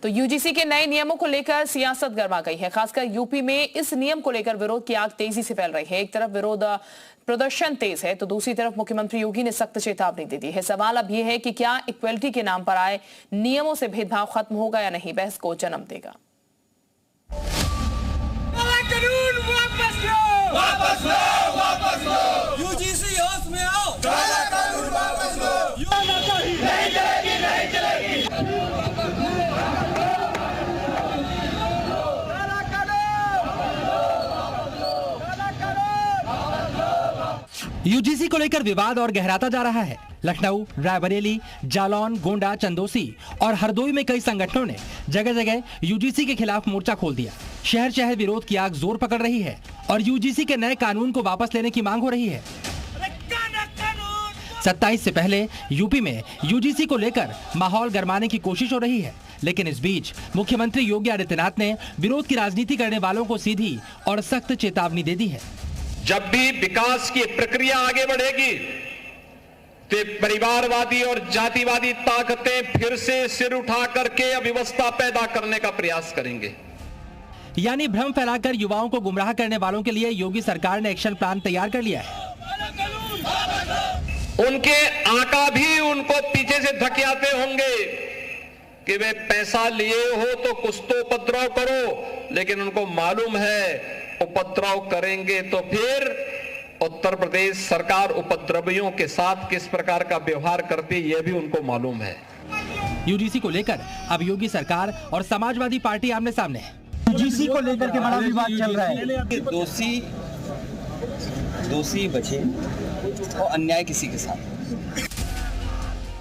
तो यूजीसी के नए नियमों को लेकर सियासत गर्मा गई है। खासकर यूपी में इस नियम को लेकर विरोध की आग तेजी से फैल रही है। एक तरफ विरोध प्रदर्शन तेज है तो दूसरी तरफ मुख्यमंत्री योगी ने सख्त चेतावनी दे दी है। सवाल अब यह है कि क्या इक्वलिटी के नाम पर आए नियमों से भेदभाव खत्म होगा या नहीं, बहस को जन्म देगा। कानून वापस लो, वापस लो, वापस लो। यूजीसी होश में आओ, काला कानून वापस लो। नहीं चलेगी, नहीं चलेगी। यूजीसी को लेकर विवाद और गहराता जा रहा है। लखनऊ, रायबरेली, जालौन, गोंडा, चंदोसी और हरदोई में कई संगठनों ने जगह जगह यूजीसी के खिलाफ मोर्चा खोल दिया। शहर शहर विरोध की आग जोर पकड़ रही है और यूजीसी के नए कानून को वापस लेने की मांग हो रही है। 27 से पहले यूपी में यूजीसी को लेकर माहौल गरमाने की कोशिश हो रही है, लेकिन इस बीच मुख्यमंत्री योगी आदित्यनाथ ने विरोध की राजनीति करने वालों को सीधी और सख्त चेतावनी दे दी है। जब भी विकास की प्रक्रिया आगे बढ़ेगी तो परिवारवादी और जातिवादी ताकतें फिर से सिर उठा करके अव्यवस्था पैदा करने का प्रयास करेंगे। यानी भ्रम फैलाकर युवाओं को गुमराह करने वालों के लिए योगी सरकार ने एक्शन प्लान तैयार कर लिया है। उनके आका भी उनको पीछे से धकेलते होंगे कि वे पैसा लिए हो तो कुछ तो उपद्रव करो, लेकिन उनको मालूम है उपद्रव करेंगे तो फिर उत्तर प्रदेश सरकार उपद्रवियों के साथ किस प्रकार का व्यवहार करती है यह भी उनको मालूम है। यूजीसी को लेकर अब योगी सरकार और समाजवादी पार्टी आमने सामने है। यूजीसी को लेकर के बड़ा विवाद चल रहा है। दोषी बचे और अन्याय किसी के साथ।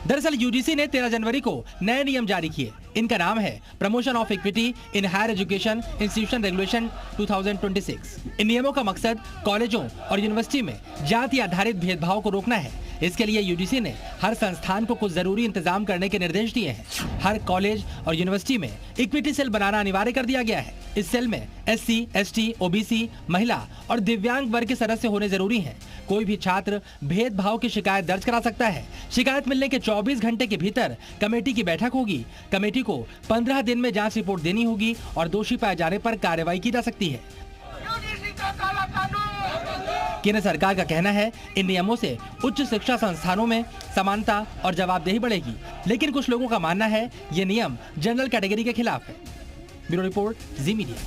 दरअसल यूजीसी ने 13 जनवरी को नए नियम जारी किए। इनका नाम है promotion of equity in higher education institution regulation 2026। इन नियमों का मकसद कॉलेजों और यूनिवर्सिटी में जाति आधारित भेदभाव को रोकना है। इसके लिए यूजीसी ने हर संस्थान को कुछ जरूरी इंतजाम करने के निर्देश दिए हैं। हर कॉलेज और यूनिवर्सिटी में इक्विटी सेल बनाना अनिवार्य कर दिया गया है। इस सेल में SC, ST, OBC, महिला और दिव्यांग वर्ग के सदस्य होने जरूरी हैं। कोई भी छात्र भेदभाव की शिकायत दर्ज करा सकता है। शिकायत मिलने के 24 घंटे के भीतर कमेटी की बैठक होगी। कमेटी को 15 दिन में जांच रिपोर्ट देनी होगी और दोषी पाए जाने पर कार्रवाई की जा सकती है। केंद्र सरकार का कहना है इन नियमों से उच्च शिक्षा संस्थानों में समानता और जवाबदेही बढ़ेगी, लेकिन कुछ लोगों का मानना है ये नियम जनरल कैटेगरी के खिलाफ है। ब्यूरो रिपोर्ट, जी मीडिया।